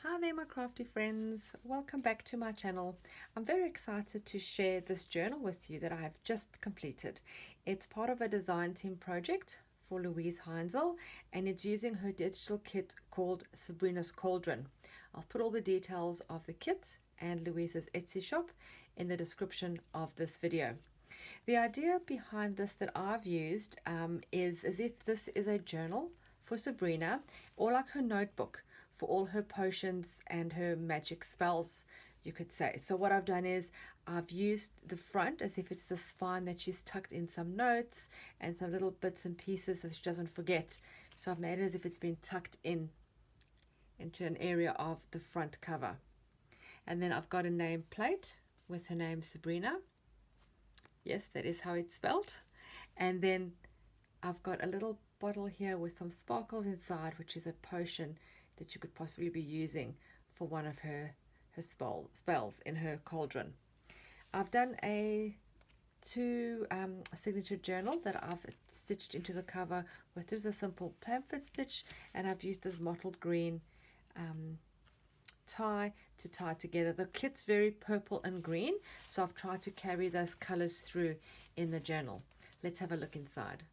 Hi there my crafty friends, welcome back to my channel. I'm very excited to share this journal with you that I have just completed. It's part of a DesignTeam project for Luise Heinzl and it's using her digital kit called Brina's Cauldron. I'll put all the details of the kit and Luise's Etsy shop in the description of this video. The idea behind this that I've used is as if this is a journal for Sabrina, or like her notebook for all her potions and her magic spells, you could say. So what I've done is I've used the front as if it's the spine that she's tucked in some notes and some little bits and pieces so she doesn't forget. So I've made it as if it's been tucked in into an area of the front cover. And then I've got a name plate with her name Sabrina. Yes, that is how it's spelled. And then I've got a little bottle here with some sparkles inside, which is a potion that you could possibly be using for one of her spells in her cauldron. I've done a signature journal that I've stitched into the cover with just a simple pamphlet stitch, and I've used this mottled green tie to tie together. The kit's very purple and green, so I've tried to carry those colors through in the journal. Let's have a look inside.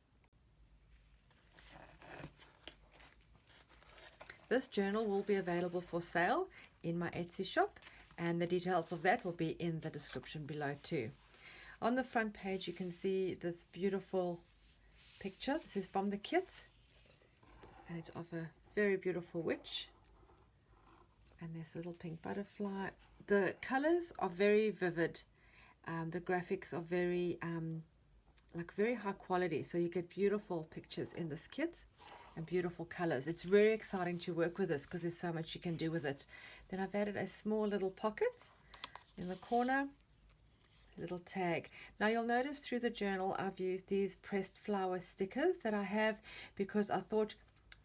This journal will be available for sale in my Etsy shop, and the details of that will be in the description below too. On the front page you can see this beautiful picture. This is from the kit and it's of a very beautiful witch, and there's a little pink butterfly. The colors are very vivid. The graphics are very very high quality, so you get beautiful pictures in this kit and beautiful colors. It's very exciting to work with this because there's so much you can do with it. Then I've added a small little pocket in the corner, a little tag. Now you'll notice through the journal I've used these pressed flower stickers that I have because I thought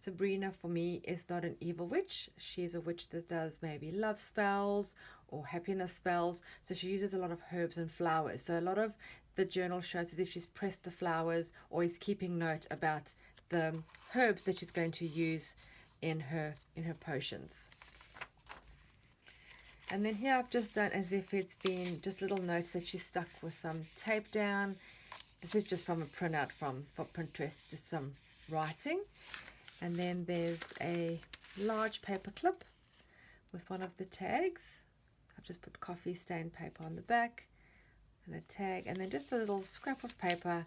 Sabrina for me is not an evil witch. She's a witch that does maybe love spells or happiness spells, so she uses a lot of herbs and flowers. So a lot of the journal shows as if she's pressed the flowers or is keeping note about the herbs that she's going to use in her potions. And then here I've just done as if it's been just little notes that she stuck with some tape down. This is just from a printout for Pinterest, just some writing. And then there's a large paper clip with one of the tags. I've just put coffee stained paper on the back and a tag, and then just a little scrap of paper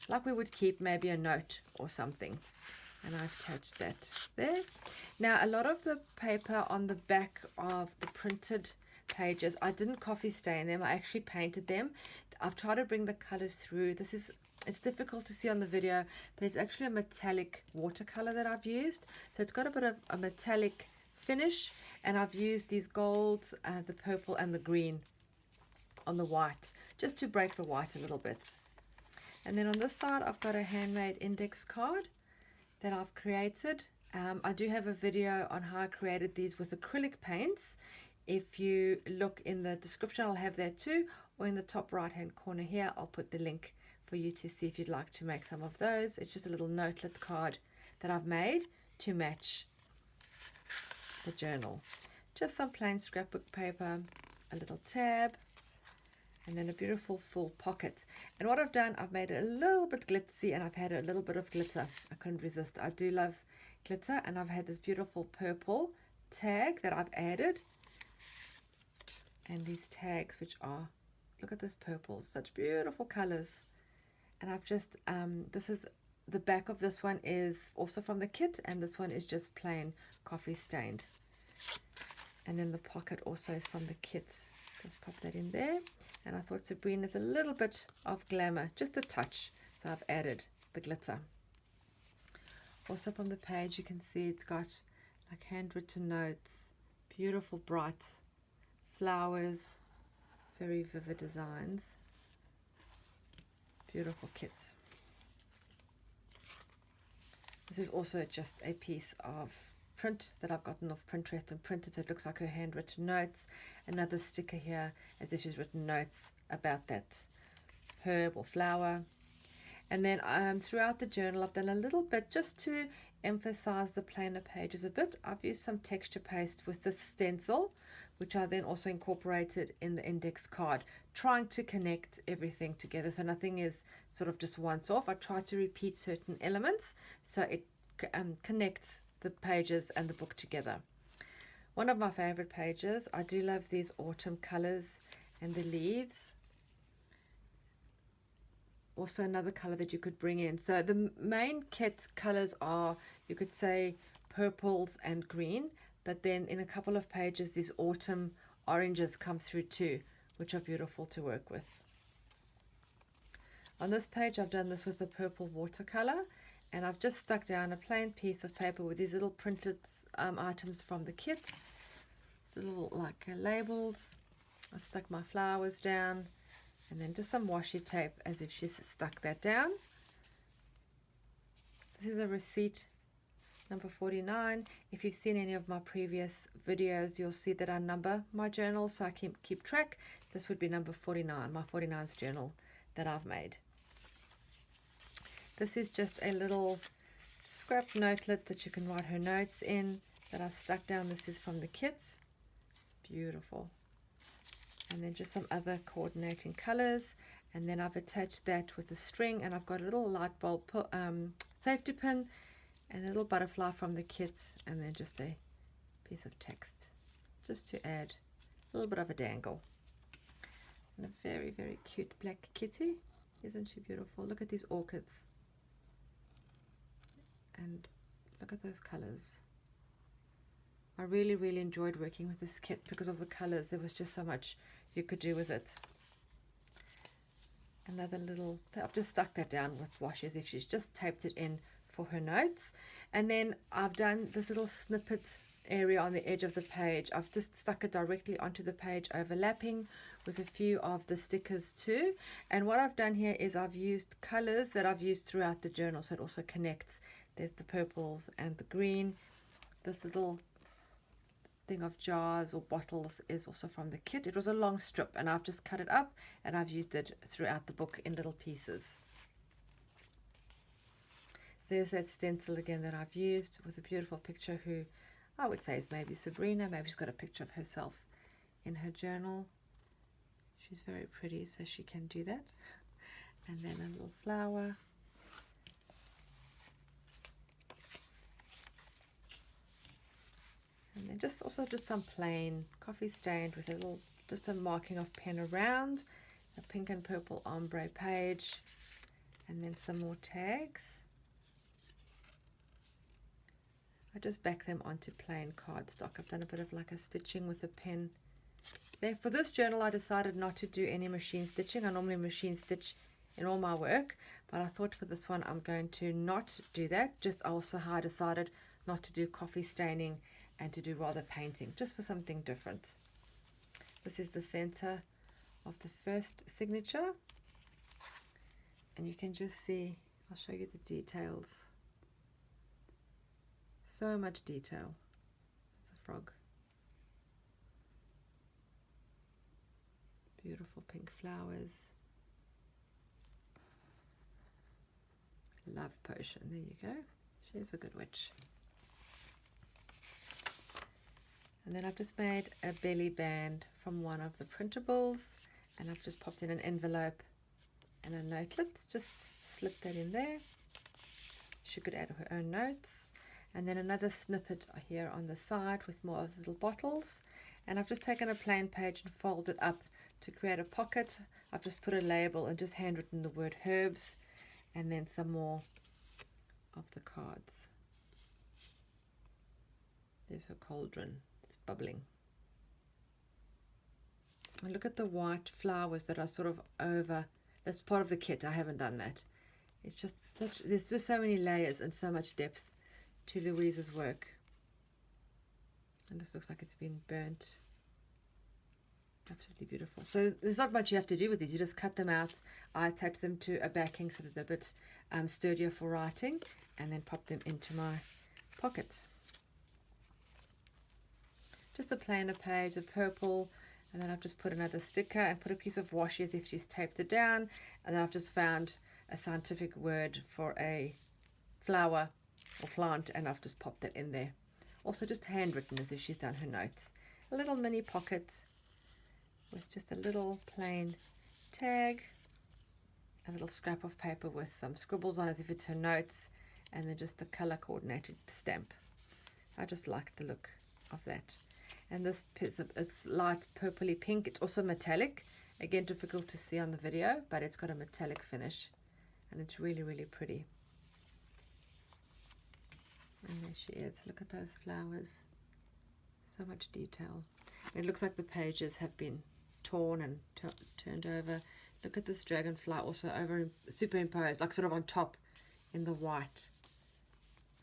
like we would keep maybe a note or something, and I've attached that there. Now a lot of the paper on the back of the printed pages, I didn't coffee stain them, I actually painted them. I've tried to bring the colors through. It's difficult to see on the video, but it's actually a metallic watercolor that I've used, so it's got a bit of a metallic finish, and I've used these golds, the purple and the green on the white, just to break the white a little bit. And then on this side I've got a handmade index card that I've created. I do have a video on how I created these with acrylic paints. If you look in the description I'll have that too, or in the top right hand corner here I'll put the link for you to see if you'd like to make some of those. It's just a little notelet card that I've made to match the journal. Just some plain scrapbook paper, a little tab, and then a beautiful full pocket. And what I've done, I've made it a little bit glitzy, and I've had a little bit of glitter. I couldn't resist. I do love glitter, and I've had this beautiful purple tag that I've added, and these tags which are, look at this purple, such beautiful colors. And I've just this is the back of this one is also from the kit, and this one is just plain coffee stained. And then the pocket also is from the kit. Just pop that in there. And I thought Sabrina's a little bit of glamour, just a touch, so I've added the glitter. Also from the page you can see it's got like handwritten notes, beautiful bright flowers, very vivid designs. Beautiful kit. This is also just a piece of print that I've gotten off Pinterest and printed, so it looks like her handwritten notes. Another sticker here as if she's written notes about that herb or flower. And then throughout the journal I've done a little bit just to emphasize the plainer pages a bit, I've used some texture paste with this stencil, which I then also incorporated in the index card, trying to connect everything together so nothing is sort of just once off. I try to repeat certain elements so it connects the pages and the book together. One of my favorite pages, I do love these autumn colors and the leaves. Also another color that you could bring in. So the main kit colors are, you could say, purples and green, but then in a couple of pages these autumn oranges come through too, which are beautiful to work with. On this page I've done this with the purple watercolor, and I've just stuck down a plain piece of paper with these little printed items from the kit, little like labels. I've stuck my flowers down, and then just some washi tape as if she's stuck that down. This is a receipt number 49. If you've seen any of my previous videos, you'll see that I number my journal so I can keep track. This would be number 49, my 49th journal that I've made. This is just a little scrap notelet that you can write her notes in that I've stuck down. This is from the kit. It's beautiful. And then just some other coordinating colors, and then I've attached that with a string, and I've got a little light bulb safety pin and a little butterfly from the kit, and then just a piece of text just to add a little bit of a dangle. And a very, very cute black kitty. Isn't she beautiful? Look at these orchids, and look at those colors. I really, really enjoyed working with this kit because of the colors. There was just so much you could do with it. Another little, I've just stuck that down with washi as if she's just taped it in for her notes. And then I've done this little snippet area on the edge of the page. I've just stuck it directly onto the page, overlapping with a few of the stickers too. And what I've done here is I've used colors that I've used throughout the journal, so it also connects. There's the purples and the green. This little thing of jars or bottles is also from the kit. It was a long strip, and I've just cut it up and I've used it throughout the book in little pieces. There's that stencil again that I've used with a beautiful picture who I would say is maybe Sabrina. Maybe she's got a picture of herself in her journal. She's very pretty, so she can do that. And then a little flower. And then just some plain coffee stained with a little, just a marking of pen around, a pink and purple ombre page, and then some more tags. I just back them onto plain cardstock. I've done a bit of like a stitching with a pen there. For this journal I decided not to do any machine stitching. I normally machine stitch in all my work, but I thought for this one I'm going to not do that. Just also how I decided not to do coffee staining and to do rather painting, just for something different. This is the center of the first signature, and you can just see, I'll show you the details. So much detail. It's a frog. Beautiful pink flowers. Love potion, there you go. She's a good witch. And then I've just made a belly band from one of the printables, and I've just popped in an envelope and a notelet. Just slip that in there. She could add her own notes. And then another snippet here on the side with more of the little bottles. And I've just taken a plain page and folded up to create a pocket. I've just put a label and just handwritten the word herbs, and then some more of the cards. There's her cauldron. Bubbling. And look at the white flowers that are sort of over. That's part of the kit. I haven't done that. It's just such, there's just so many layers and so much depth to Luise's work. And this looks like it's been burnt. Absolutely beautiful. So there's not much you have to do with these. You just cut them out. I attach them to a backing so that they're a bit sturdier for writing, and then pop them into my pocket. Just a plainer page of purple, and then I've just put another sticker and put a piece of washi as if she's taped it down, and then I've just found a scientific word for a flower or plant, and I've just popped that in there. Also just handwritten as if she's done her notes. A little mini pocket with just a little plain tag, a little scrap of paper with some scribbles on as if it's her notes, and then just the color coordinated stamp. I just like the look of that. And this piece of, it's light purpley pink. It's also metallic. Again, difficult to see on the video, but it's got a metallic finish, and it's really, really pretty. And there she is. Look at those flowers. So much detail. And it looks like the pages have been torn and turned over. Look at this dragonfly also over superimposed, like sort of on top in the white.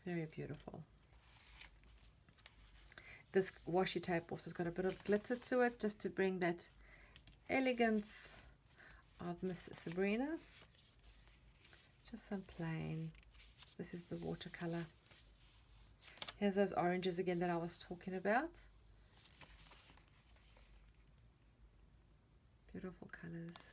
Very beautiful. This washi tape also has got a bit of glitter to it, just to bring that elegance of Miss Sabrina. Just some plain. This is the watercolor. Here's those oranges again that I was talking about. Beautiful colors.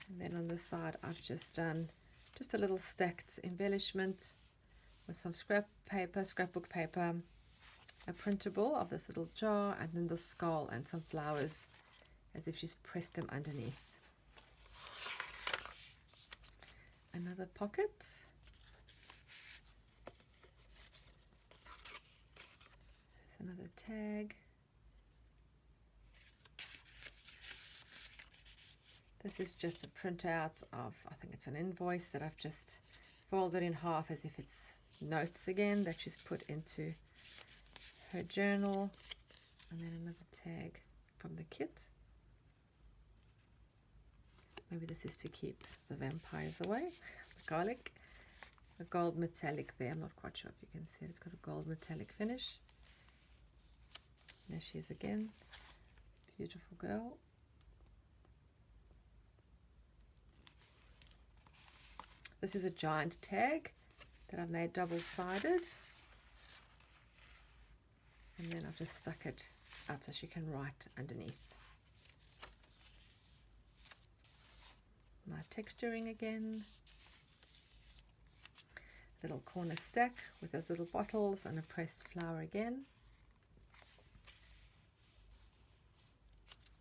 And then on this side I've just done just a little stacked embellishment with some scrapbook paper, a printable of this little jar, and then the skull and some flowers as if she's pressed them underneath. Another pocket. There's another tag. This is just a printout of, I think it's an invoice that I've just folded in half as if it's notes again that she's put into her journal. And then another tag from the kit. Maybe this is to keep the vampires away, the garlic. A gold metallic there, I'm not quite sure if you can see it. It's got a gold metallic finish. There she is again, beautiful girl. This is a giant tag that I've made double-sided, and then I've just stuck it up so she can write underneath. My texturing again, little corner stack with those little bottles and a pressed flower again.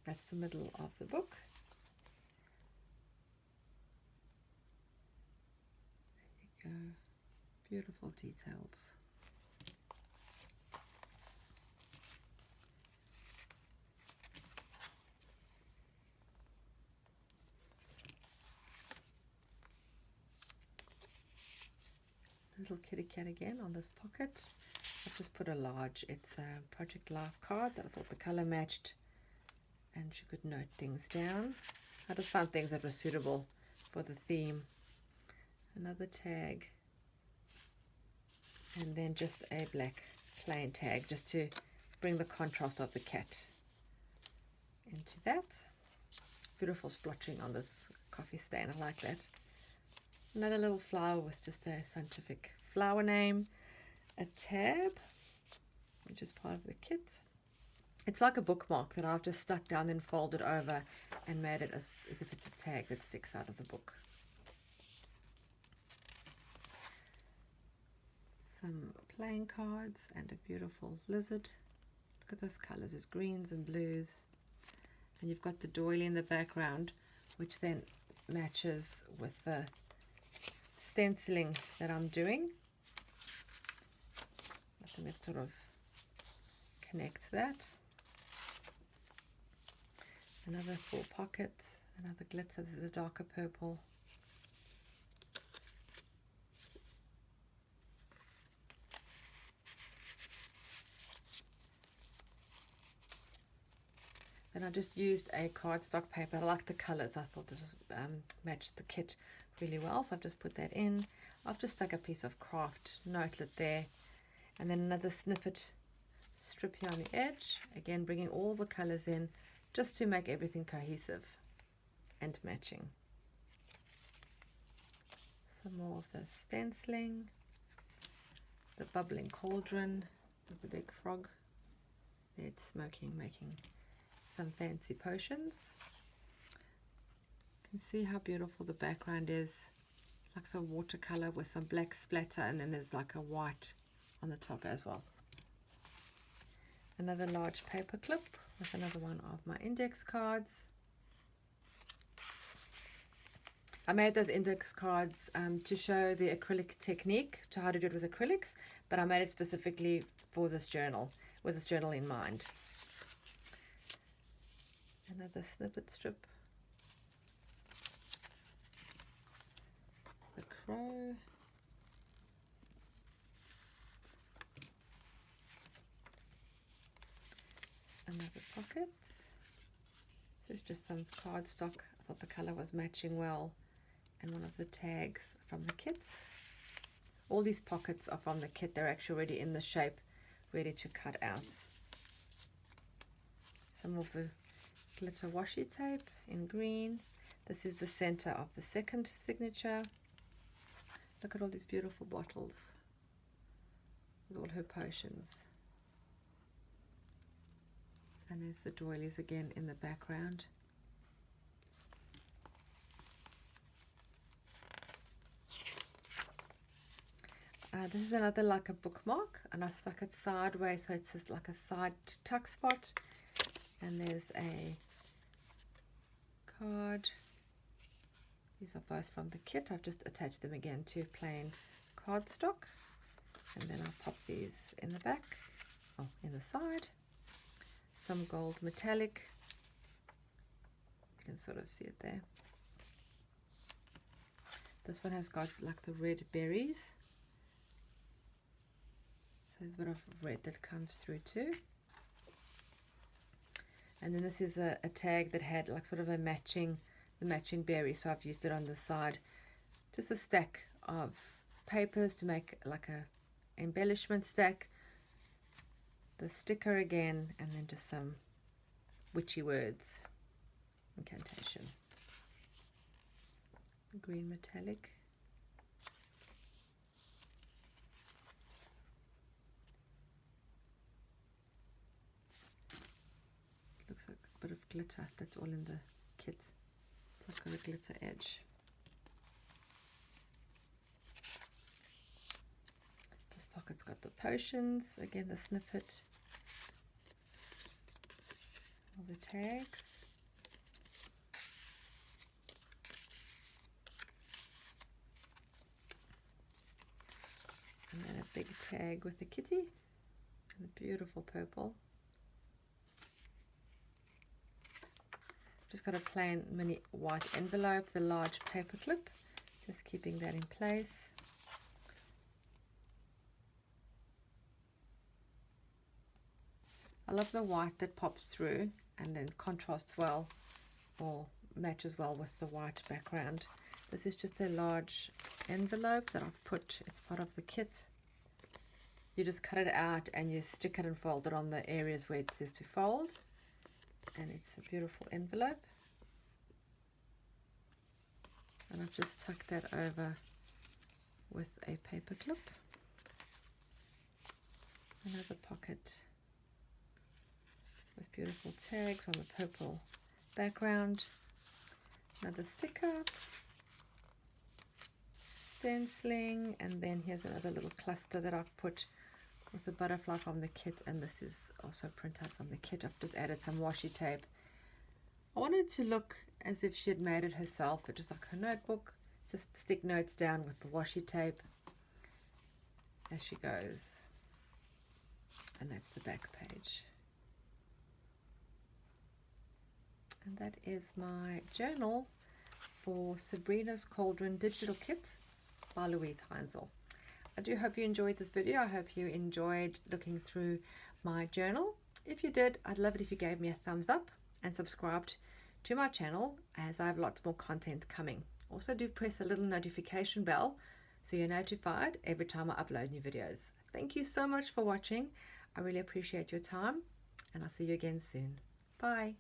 That's the middle of the book. There you go. Beautiful details. Little kitty cat again on this pocket. I've just put a large, it's a Project Life card that I thought the color matched and she could note things down. I just found things that were suitable for the theme. Another tag, and then just a black plain tag just to bring the contrast of the cat into that. Beautiful splotching on this coffee stain, I like that. Another little flower with just a scientific flower name, a tab, which is part of the kit. It's like a bookmark that I've just stuck down and folded over and made it as if it's a tag that sticks out of the book. Some playing cards and a beautiful lizard. Look at those colors, it's greens and blues. And you've got the doily in the background, which then matches with the stenciling that I'm doing. I think that sort of connects that. Another 4 pockets, another glitter. This is a darker purple. And I just used a cardstock paper. I like the colors. I thought this matched the kit really well, so I've just put that in. I've just stuck a piece of craft notelet there, and then another snippet strip here on the edge, again bringing all the colors in just to make everything cohesive and matching. Some more of the stenciling, the bubbling cauldron with the big frog. It's smoking, making some fancy potions. You can see how beautiful the background is, like some watercolor with some black splatter, and then there's like a white on the top as well. Another large paper clip with another one of my index cards. I made those index cards to show the acrylic technique, to how to do it with acrylics, but I made it specifically for this journal, with this journal in mind. Another snippet strip. The crow. Another pocket. This is just some cardstock. I thought the color was matching well. And one of the tags from the kit. All these pockets are from the kit. They're actually already in the shape, ready to cut out. Some of the glitter washi tape in green. This is the center of the second signature. Look at all these beautiful bottles with all her potions. And there's the doilies again in the background. This is another like a bookmark, and I've stuck it sideways so it's just like a side tuck spot. And there's a card. These are both from the kit. I've just attached them again to plain cardstock. And then I'll pop these in the back, oh, in the side. Some gold metallic. You can sort of see it there. This one has got like the red berries. So there's a bit of red that comes through too. And then this is a tag that had like sort of the matching berry, so I've used it on the side. Just a stack of papers to make like a embellishment stack. The sticker again, and then just some witchy words. Incantation. Green metallic. Looks like a bit of glitter. That's all in the kit. It's got a glitter edge. This pocket's got the potions. Again, the snippet. All the tags. And then a big tag with the kitty. And the beautiful purple. Just got a plain mini white envelope, the large paper clip, just keeping that in place. I love the white that pops through and then contrasts well or matches well with the white background. This is just a large envelope that I've put, it's part of the kit. You just cut it out and you stick it and fold it on the areas where it says to fold. And it's a beautiful envelope, and I've just tucked that over with a paper clip. Another pocket with beautiful tags on the purple background. Another sticker, stenciling, and then here's another little cluster that I've put with the butterfly from the kit, and this is also printout from the kit. I've just added some washi tape. I wanted to look as if she had made it herself, just like her notebook. Just stick notes down with the washi tape as she goes. And that's the back page. And that is my journal for Sabrina's Cauldron Digital Kit by Luise Heinzl. I do hope you enjoyed this video. I hope you enjoyed looking through my journal. If you did, I'd love it if you gave me a thumbs up and subscribed to my channel, as I have lots more content coming. Also do press the little notification bell so you're notified every time I upload new videos. Thank you so much for watching. I really appreciate your time, and I'll see you again soon. Bye.